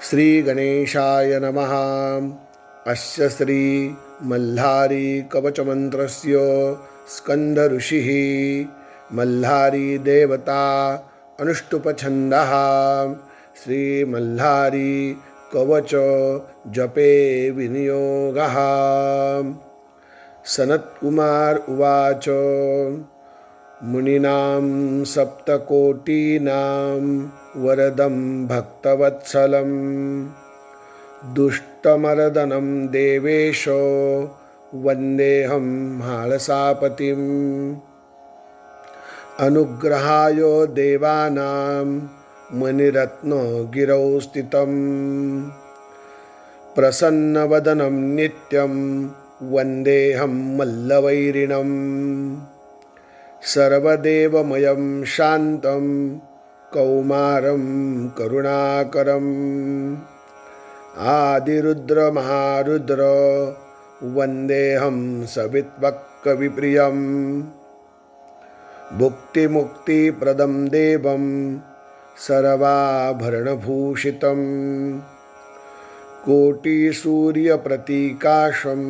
श्री गणेशाय नमः। अस्य श्री मल्हारी कवचमन्त्रस्य स्कंद ऋषिः मल्हारी देवता अनुष्टुपछन्दः श्री मल्हारी कवच जपे विनियोगः। सनत्कुमार उवाच मुनीनां सप्तकोटीनां वरदं भक्तवत्सलं दुष्टमर्दनं देवेशो वन्देऽहं हालसापतिम्। अनुग्रहाय देवानां मणिरत्नगिरौ स्थितं प्रसन्नवदनं नित्यं वन्देऽहं मल्लवैरिणम्। सर्वदेवमयं शान्तं कौमारं करुणाकरम् आदिरुद्रमहारुद्र वन्देऽहं सवित्वक्कविप्रियम्। भुक्तिमुक्तिप्रदं देवं सर्वाभरणभूषितं कोटिसूर्यप्रतीकाशं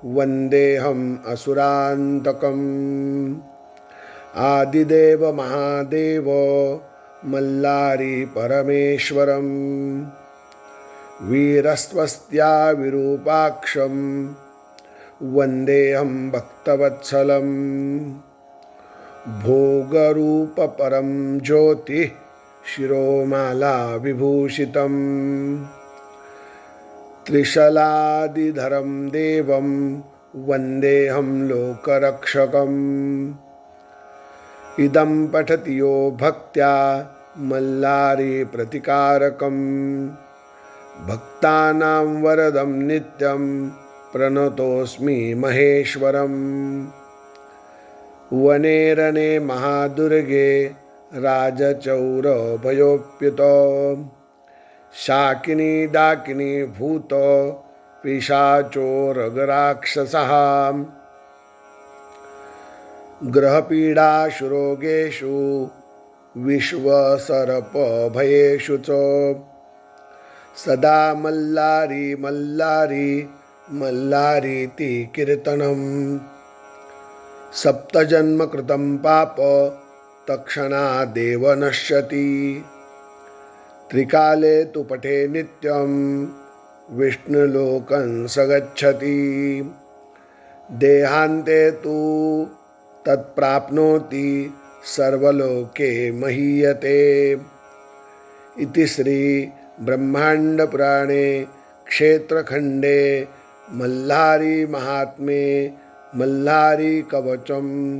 वन्देऽहम् असुरान्तकम्। आदिदेव महादेव मल्लारी परमेश्वरं वीरस्वस्त्या विरूपाक्षं वन्देऽहं भक्तवत्सलं। भोगरूपपरं ज्योतिः शिरोमाला विभूषितं त्रिशलादिधरं देवं वन्देऽहं लोकरक्षकम्। इदं पठति यो भक्त्या मल्लारी प्रतिकारकं भक्तानां वरदं नित्यं प्रणतोऽस्मि महेश्वरम्। वने रणे महादुर्गे राजचौरभयोप्युतो शाकिनी डाकिनी भूत पिशाचोरगराक्षसः। ग्रहपीडाशुरोगेषु विश्वसर्पभयेषु च सदा मल्लारी मल्लारी मल्लारीति कीर्तनम्। सप्तजन्मकृतं पाप तत्क्षणादेव नश्यति त्रिकाले तु पठे नित्यं विष्णुलोकं स गच्छति। देहान्ते तु तत्प्राप्नोति सर्वलोके महीयते। इति श्री ब्रह्माण्डपुराणे क्षेत्रखण्डे मल्हारी महात्म्ये मल्हारी कवचं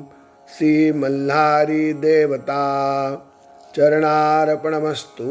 श्री मल्हारी देवता चरणार्पणमस्तु।